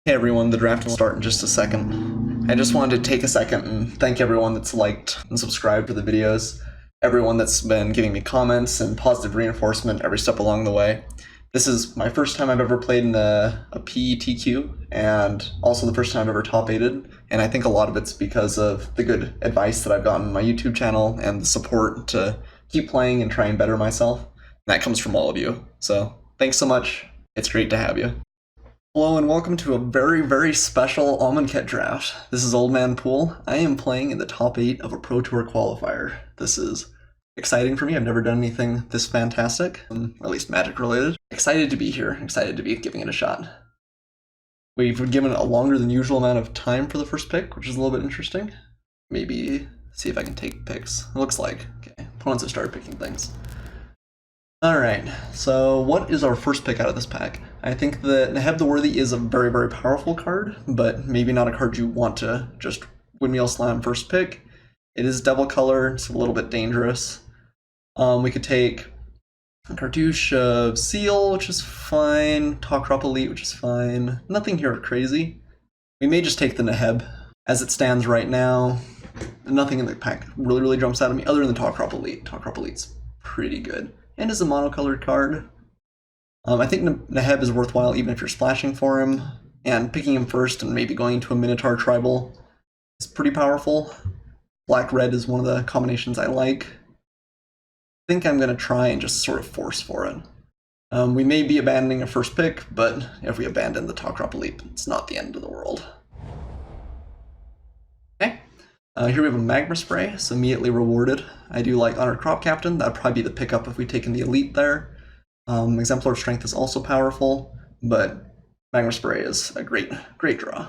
Hey everyone, the draft will start in just a second. I just wanted to take a second and thank everyone that's liked and subscribed to the videos, everyone that's been giving me comments and positive reinforcement every step along the way. This is my first time I've ever played in a PETQ, and also the first time I've ever top 8'd, and I think a lot of it's because of the good advice that I've gotten on my YouTube channel and the support to keep playing and try and better myself. And that comes from all of you. So thanks so much. It's great to have you. Hello and welcome to a very, very special Amonkhet draft. This is Old Man Poole. I am playing in the top 8 of a Pro Tour qualifier. This is exciting for me. I've never done anything this fantastic, or at least Magic related. Excited to be here, excited to be giving it a shot. We've been given a longer than usual amount of time for the first pick, which is a little bit interesting. Maybe see if I can take picks. It looks like, okay, opponents have started picking things. Alright, so what is our first pick out of this pack? I think that Neheb the Worthy is a very, very powerful card, but maybe not a card you want to just windmill slam first pick. It is double color, it's a little bit dangerous. We could take a cartouche of Seal, which is fine, Talk Crop Elite, which is fine. Nothing here crazy. We may just take the Neheb. As it stands right now, nothing in the pack really, really jumps out at me other than Talk Crop Elite. Talk Crop Elite's pretty good. And is a monocolored card. I think Neheb is worthwhile even if you're splashing for him, and picking him first and maybe going to a Minotaur Tribal is pretty powerful. Black-red is one of the combinations I like. I think I'm going to try and just sort of force for it. We may be abandoning a first pick, but if we abandon the Talk Crop Elite, it's not the end of the world. Okay. Here we have a Magma Spray, so immediately rewarded. I do like Honored Crop Captain. That'd probably be the pickup if we'd taken the Elite there. Exemplar Strength is also powerful, but Magma Spray is a great draw.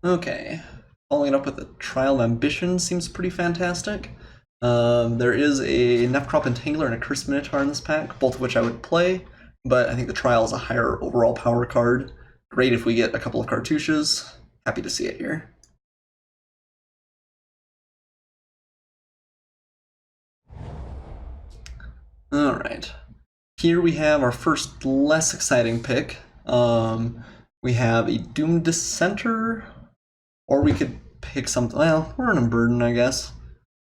Okay, following it up with a Trial of Ambition seems pretty fantastic. There is a Nephcrop Entangler and a Cursed Minotaur in this pack, both of which I would play, but I think the Trial is a higher overall power card. Great if we get a couple of cartouches. Happy to see it here. Alright. Here we have our first less exciting pick. We have a Doom Dissenter, or we could pick something, well, we're an Unburden, I guess.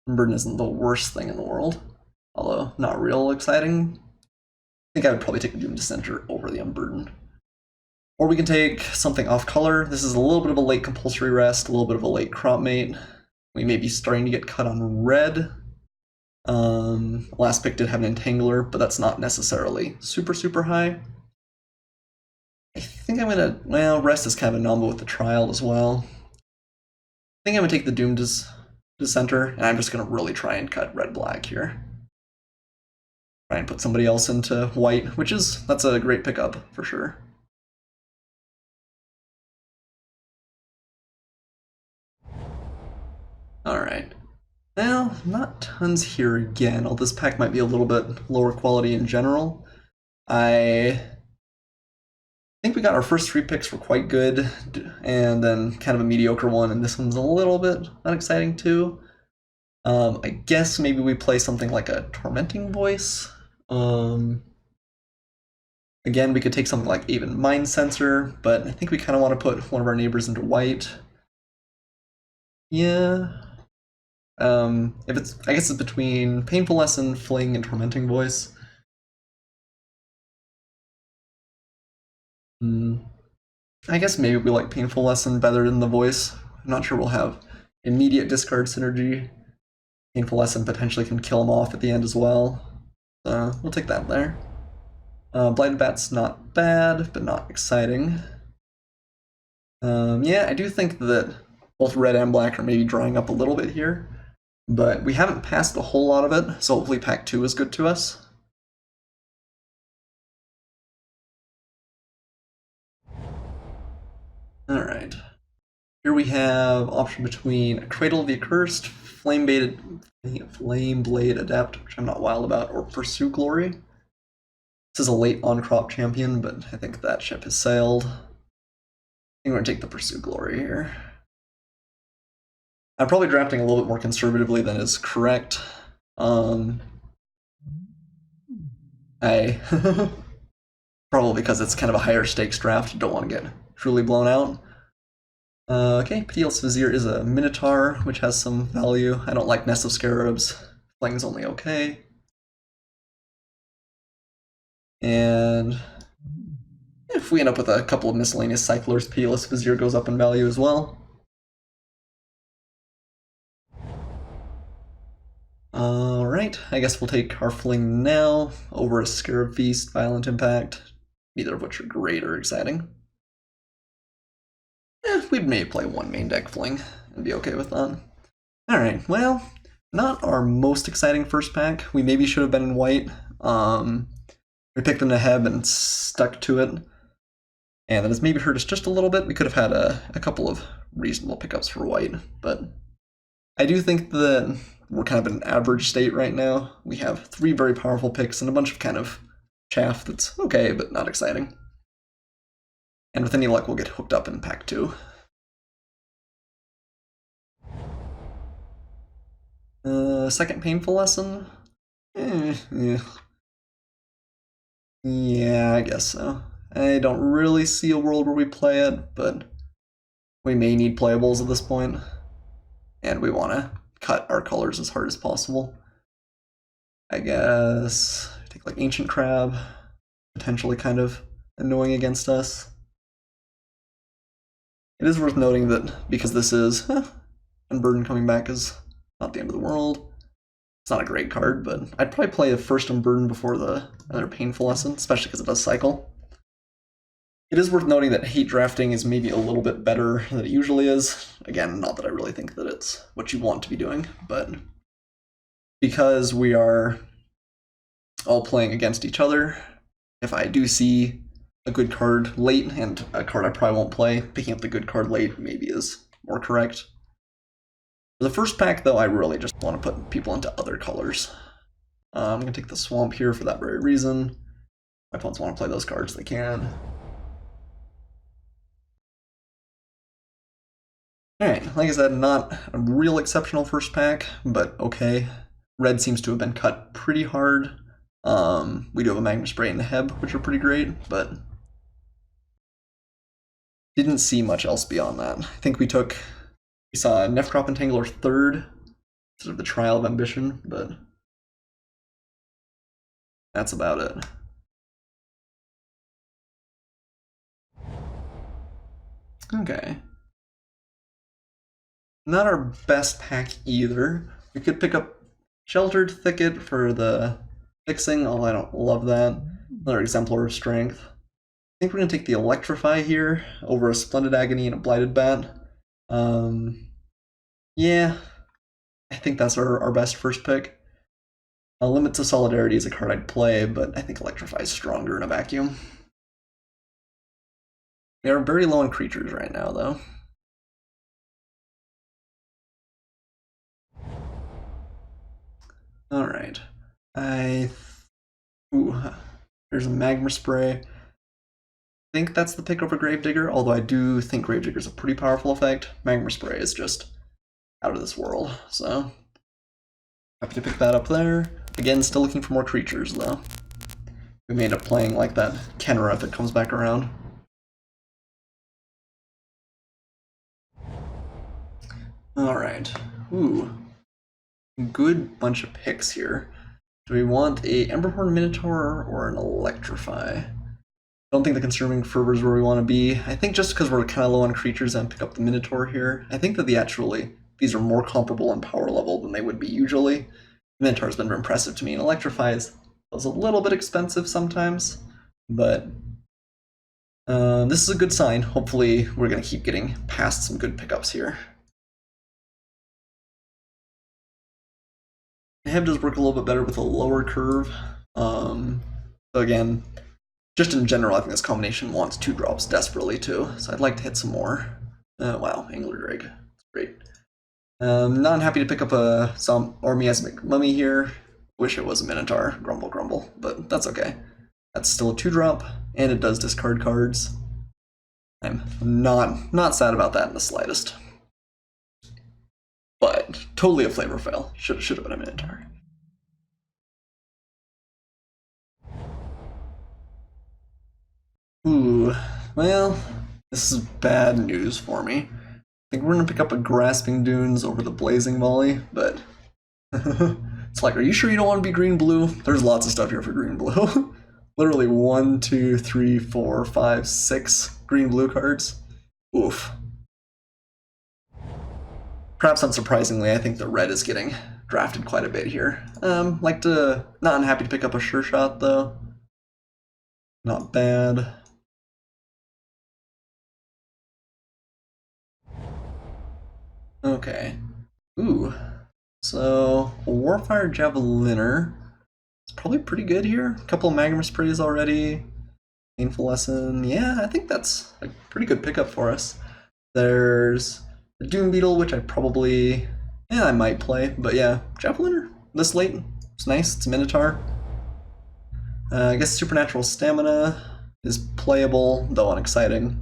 Unburden isn't the worst thing in the world, although not real exciting. I think I would probably take the Doom Dissenter over the Unburden. Or we can take something off color. This is a little bit of a late Compulsory Rest, a little bit of a late Crop Mate. We may be starting to get cut on red. Last pick did have an Entangler, but that's not necessarily super, super high. I think I'm gonna, well, Rest is kind of a number with the Trial as well. I think I'm gonna take the Doom Dissenter, and I'm just gonna really try and cut red-black here. Try and put somebody else into white, that's a great pickup for sure. Alright. Well, not tons here again, although this pack might be a little bit lower quality in general. I think we got our first 3 picks were quite good, and then kind of a mediocre one, and this one's a little bit unexciting too. I guess maybe we play something like a Tormenting Voice. Again, we could take something like even Mind Sensor, but I think we kind of want to put one of our neighbors into white. Yeah. I guess it's between Painful Lesson, Fling, and Tormenting Voice. I guess maybe we like Painful Lesson better than the Voice. I'm not sure we'll have immediate discard synergy. Painful Lesson potentially can kill him off at the end as well. We'll take that there. Blighted Bat's not bad, but not exciting. Yeah, I do think that both red and black are maybe drawing up a little bit here, but we haven't passed a whole lot of it, so hopefully pack 2 is good to us. Alright. Here we have option between Cradle of the Accursed, Flame Blade Adept, which I'm not wild about, or Pursue Glory. This is a late on-crop champion, but I think that ship has sailed. I think we're going to take the Pursue Glory here. I'm probably drafting a little bit more conservatively than is correct. I probably because it's kind of a higher stakes draft, don't want to get truly blown out. Okay, Padiel's Vizier is a Minotaur, which has some value. I don't like Nest of Scarabs. Fling's only okay. And if we end up with a couple of miscellaneous cyclers, Padiel's Vizier goes up in value as well. Alright, I guess we'll take our Fling now over a Scarab Feast, Violent Impact, neither of which are great or exciting. We'd maybe play one main deck Fling and be okay with that. Alright, well, not our most exciting first pack. We maybe should have been in white. We picked them to Heb and stuck to it. And that has maybe hurt us just a little bit. We could have had a couple of reasonable pickups for white, but I do think that we're kind of in an average state right now. We have 3 very powerful picks and a bunch of kind of chaff that's okay, but not exciting. And with any luck, we'll get hooked up in pack 2. Second painful lesson? Yeah, I guess so. I don't really see a world where we play it, but we may need playables at this point. And we want to cut our colors as hard as possible. I guess take like Ancient Crab, potentially kind of annoying against us. It is worth noting that because this is Unburden coming back is not the end of the world. It's not a great card, but I'd probably play a first Unburden before the other Painful Lesson, especially because it does cycle. It is worth noting that hate drafting is maybe a little bit better than it usually is. Again, not that I really think that it's what you want to be doing, but because we are all playing against each other, if I do see a good card late and a card I probably won't play, picking up the good card late maybe is more correct. For the first pack, though, I really just want to put people into other colors. I'm going to take the Swamp here for that very reason. My opponents want to play those cards, they can. Alright, like I said, not a real exceptional first pack, but okay. Red seems to have been cut pretty hard. We do have a Magma Spray and Heb, which are pretty great, but didn't see much else beyond that. I think we saw Nephcrop Entangler third, sort of the Trial of Ambition, but that's about it. Okay. Not our best pack either. We could pick up Sheltered Thicket for the fixing, although I don't love that. Another Exemplar of Strength. I think we're going to take the Electrify here over a Splendid Agony and a Blighted Bat. Yeah, I think that's our best first pick. Limits of Solidarity is a card I'd play, but I think Electrify is stronger in a vacuum. We are very low on creatures right now, though. Alright. There's a Magma Spray. I think that's the pick over Gravedigger, although I do think Gravedigger is a pretty powerful effect. Magma Spray is just out of this world, so happy to pick that up there. Again, still looking for more creatures, though. We may end up playing like that Kenra if it comes back around. Alright. Ooh. Good bunch of picks here. Do we want a Emberhorn Minotaur or an Electrify? I don't think the Consuming Fervor is where we want to be. I think just because we're kind of low on creatures and pick up the Minotaur here. I think that these are more comparable in power level than they would be usually. Minotaur's been impressive to me, and Electrify is a little bit expensive sometimes, but this is a good sign. Hopefully we're going to keep getting past some good pickups here. Heb does work a little bit better with a lower curve. So again, just in general, I think this combination wants 2 drops desperately too, so I'd like to hit some more. Wow, Angler Drake, that's great. Not unhappy to pick up some Miasmic Mummy here. Wish it was a Minotaur, grumble grumble, but that's okay. That's still a 2-drop, and it does discard cards. I'm not sad about that in the slightest. But totally a flavor fail. Should have been a Minotaur. Ooh, well, this is bad news for me. I think we're gonna pick up a Grasping Dunes over the Blazing Volley, but it's like, are you sure you don't want to be green blue? There's lots of stuff here for green blue. Literally 1, 2, 3, 4, 5, 6 green blue cards. Oof. Perhaps unsurprisingly, I think the red is getting drafted quite a bit here. Not unhappy to pick up a Sure Shot though. Not bad. Okay. Ooh. So, a Warfire Javeliner. It's probably pretty good here. A couple of Magma Sprays already. Painful Lesson. Yeah, I think that's a pretty good pickup for us. There's the Doom Beetle, which I might play. But yeah, Javeliner this late. It's nice. It's a Minotaur. I guess Supernatural Stamina is playable, though unexciting.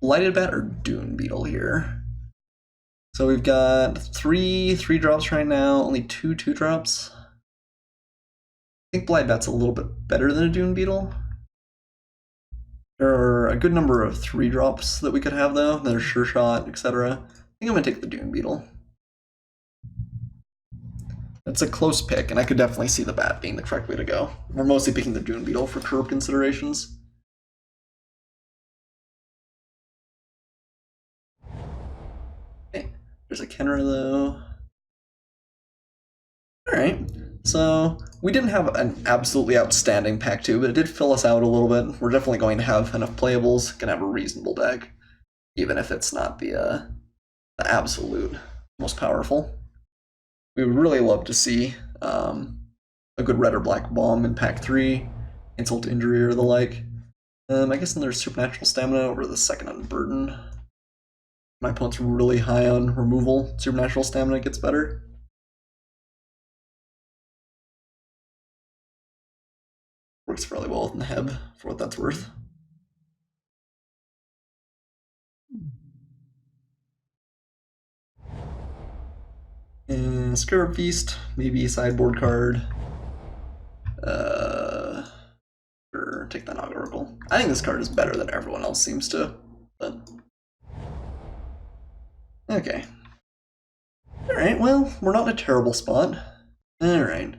Lighted Bat or Doom Beetle here. So we've got three drops right now, only two drops. I think Blight Bat's a little bit better than a Doom Beetle. There are a good number of 3 drops that we could have though. There's Sure Shot, etc. I think I'm gonna take the Doom Beetle. It's a close pick, and I could definitely see the Bat being the correct way to go. We're mostly picking the Doom Beetle for curve considerations. Okay, there's a Kenra though. Alright, so we didn't have an absolutely outstanding pack 2, but it did fill us out a little bit. We're definitely going to have enough playables, gonna have a reasonable deck, even if it's not the absolute most powerful. We would really love to see a good red or black bomb in pack 3, insult to injury or the like. I guess then there's Supernatural Stamina over the second Unburden. My opponent's really high on removal. Supernatural Stamina gets better. Works fairly well with Neheb, for what that's worth. And Scarab Feast, maybe a sideboard card. Sure, take that Nog Oracle. I think this card is better than everyone else seems to, but okay. Alright, well, we're not in a terrible spot. Alright.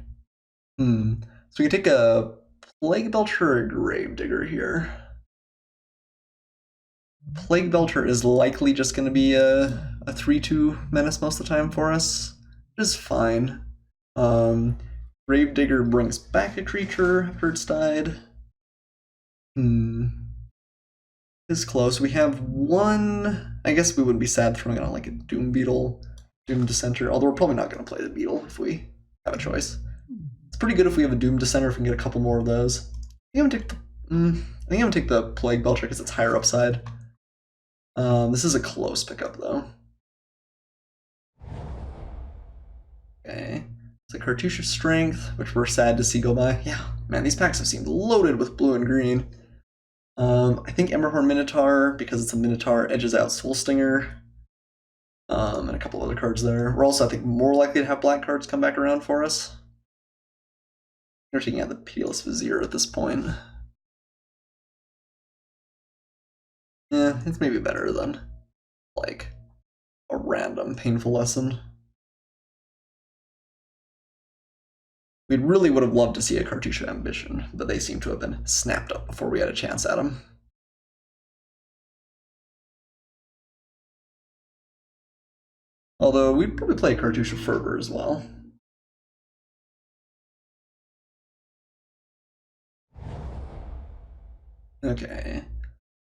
So we can take a Plague Belcher or a Gravedigger here. Plague Belcher is likely just going to be a 3-2 menace most of the time for us, which is fine. Gravedigger brings back a creature after it's died. It's close. We have one. I guess we wouldn't be sad throwing on like a Doom Beetle, Doom Dissenter, although we're probably not going to play the Beetle if we have a choice. It's pretty good if we have a Doom Dissenter, if we can get a couple more of those. I think I'm gonna take the Plague Belcher because it's higher upside. This is a close pickup though. Okay, it's a Cartouche of Strength, which we're sad to see go by. Yeah, man, these packs have seemed loaded with blue and green. I think Emberhorn Minotaur, because it's a Minotaur, edges out Soul Stinger. And a couple other cards there. We're also, I think, more likely to have black cards come back around for us. We're taking out the Pitiless Vizier at this point. Yeah, it's maybe better than, like, a random Painful Lesson. We really would have loved to see a Cartouche of Ambition, but they seem to have been snapped up before we had a chance at them. Although, we'd probably play a Cartouche of Fervor as well. Okay.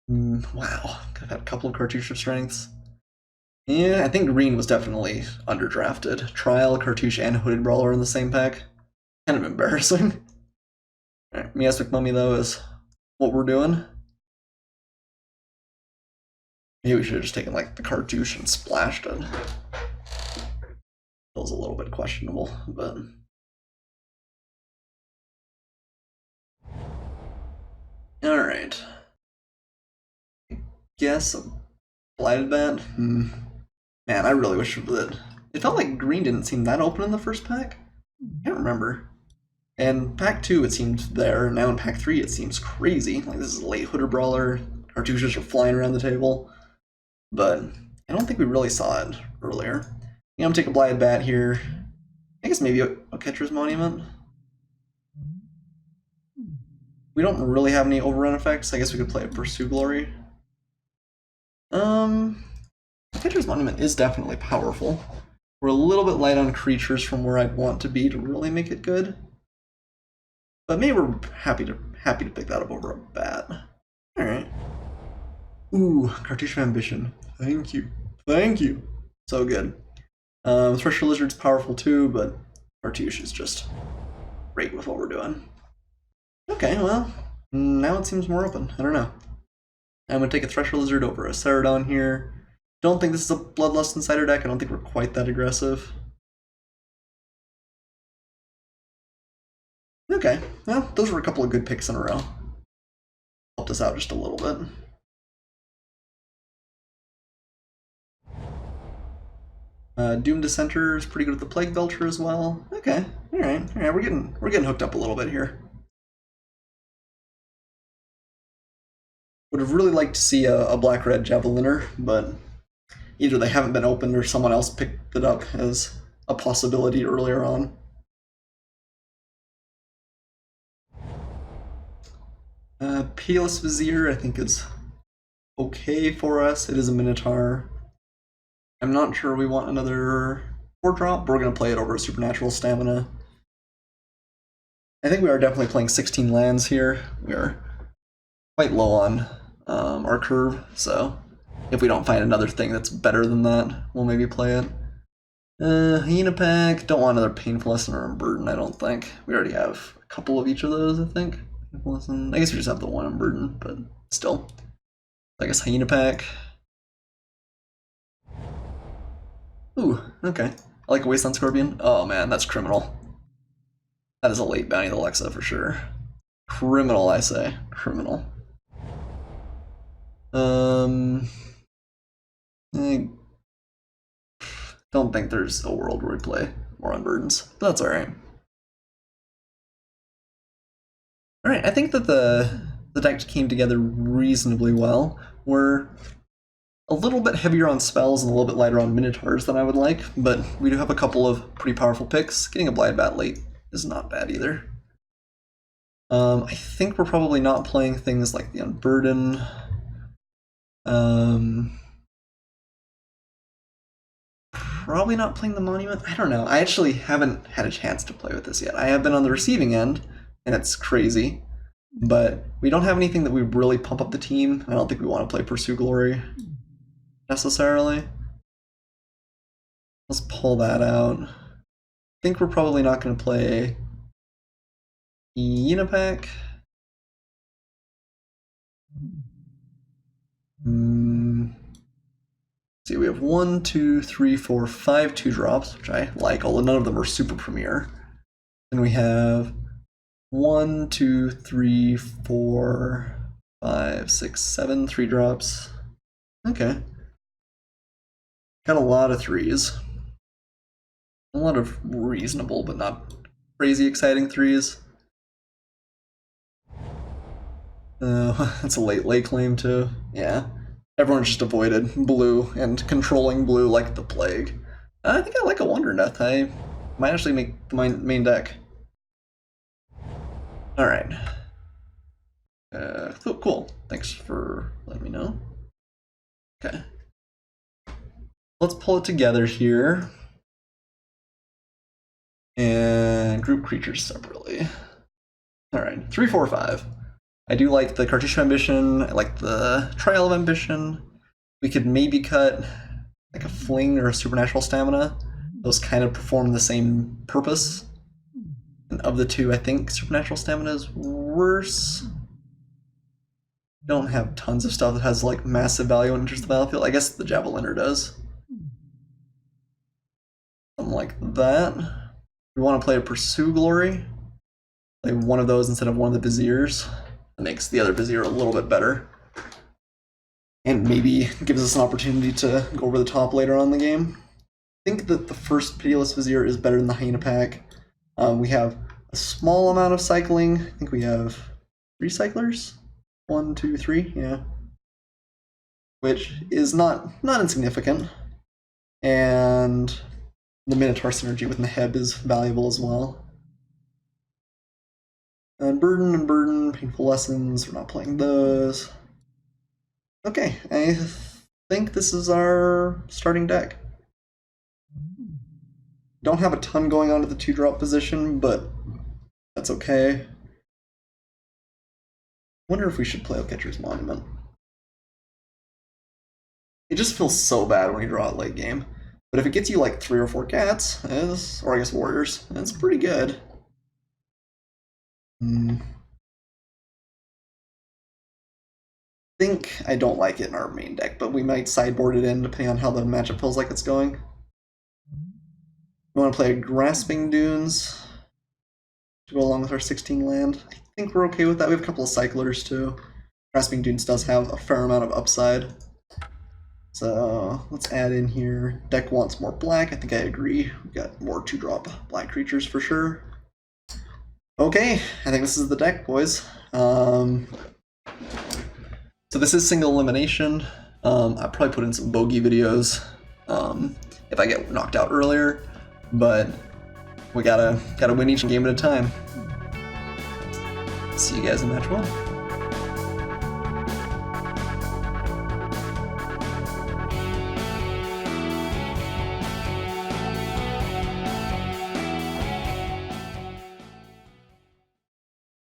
Wow, could have had a couple of Cartouche of Strengths. Yeah, I think green was definitely underdrafted. Trial, Cartouche, and Hooded Brawler in the same pack. Kind of embarrassing. Alright, Miasmic Mummy, though, is what we're doing. Maybe we should have just taken, like, the Cartouche and splashed it. Feels a little bit questionable, but... Alright. Guess a Blighted Bat? Man, I really wish that... It felt like green didn't seem that open in the first pack. I can't remember. And pack 2 it seemed there, now in pack 3 it seems crazy. Like this is a late Hooter Brawler, cartouches are flying around the table. But I don't think we really saw it earlier. I'm gonna take a Blighted Bat here. I guess maybe a Catcher's Monument. We don't really have any overrun effects. I guess we could play a Pursue Glory. Catcher's Monument is definitely powerful. We're a little bit light on creatures from where I'd want to be to really make it good. But maybe we're happy to pick that up over a bat. Alright. Ooh, Cartouche of Ambition. Thank you. Thank you. So good. Thresher Lizard's powerful too, but Cartouche is just great with what we're doing. Okay, well, now it seems more open. I don't know. I'm going to take a Thresher Lizard over a Ceradon here. Don't think this is a Bloodlust Insider deck. I don't think we're quite that aggressive. Okay, well, those were a couple of good picks in a row. Helped us out just a little bit. Doom Dissenter is pretty good with the Plague Belcher as well. Okay, all right, we're getting hooked up a little bit here. Would have really liked to see a black-red Javeliner, but either they haven't been opened or someone else picked it up as a possibility earlier on. Pitiless Vizier, I think, is okay for us. It is a Minotaur. I'm not sure we want another 4-drop, but we're going to play it over a Supernatural Stamina. I think we are definitely playing 16 lands here. We are quite low on our curve, so if we don't find another thing that's better than that, we'll maybe play it. Hyena Pack, don't want another Painful Lesson or Unburden, I don't think. We already have a couple of each of those, I think. Painful Lesson, I guess we just have the one Unburden, but still. I guess Hyena Pack. Ooh, okay. I like a Wasteland Scorpion. Oh man, that's criminal. That is a late Bounty Alexa for sure. Criminal, I say. Criminal. I don't think there's a world where we play more Unburdens, but that's alright. Alright, I think that the deck came together reasonably well. We're a little bit heavier on spells and a little bit lighter on Minotaurs than I would like, but we do have a couple of pretty powerful picks. Getting a Blighted Bat late is not bad either. I think we're probably not playing things like the Unburden. Probably not playing the Monument. I don't know. I actually haven't had a chance to play with this yet. I have been on the receiving end, and it's crazy. But we don't have anything that we really pump up the team. I don't think we want to play Pursue Glory necessarily. Let's pull that out. I think we're probably not going to play Hyena Pack. See, we have 1, 2, 3, 4, 5 2-drops, which I like, although none of them are super premier. And we have 1, 2, 3, 4, 5, 6, 7 3-drops. Okay. Got a lot of 3s. A lot of reasonable, but not crazy exciting 3s. That's a late claim too. Yeah. Everyone just avoided blue and controlling blue like the plague. I think I like a Wonder Death. I might actually make my main deck. Alright. Cool. Thanks for letting me know. Okay. Let's pull it together here. And group creatures separately. Alright, 3, 4, 5. I do like the Cartouche of Ambition, I like the Trial of Ambition. We could maybe cut like a Fling or a Supernatural Stamina. Those kind of perform the same purpose. And of the two, I think Supernatural Stamina is worse. Don't have tons of stuff that has like massive value and enters the battlefield. I guess the Javeliner does. Something like that. We want to play a Pursue Glory. Play one of those instead of one of the Viziers. That makes the other Vizier a little bit better. And maybe gives us an opportunity to go over the top later on in the game. I think that the first Pitiless Vizier is better than the Hyena Pack. We have a small amount of cycling. I think we have 3 cyclers. 1, 2, 3, yeah. Which is not insignificant. And the Minotaur synergy with Neheb is valuable as well. And Burden, Painful Lessons, we're not playing those. Okay, I think this is our starting deck. Don't have a ton going on at the 2-drop position, but that's okay. Wonder if we should play Catcher's Monument. It just feels so bad when you draw it late game. But if it gets you like 3 or 4 cats, or I guess warriors, it's pretty good. I think I don't like it in our main deck, but we might sideboard it in depending on how the matchup feels like it's going. We want to play Grasping Dunes to go along with our 16 land. I think we're okay with that. We have a couple of cyclers too. Grasping Dunes does have a fair amount of upside. So let's add in here. Deck wants more black. I think I agree. We've got more 2-drop black creatures for sure. Okay, I think this is the deck, boys. So this is single elimination. I'll probably put in some bogey videos if I get knocked out earlier, but we gotta win each game at a time. See you guys in match 1.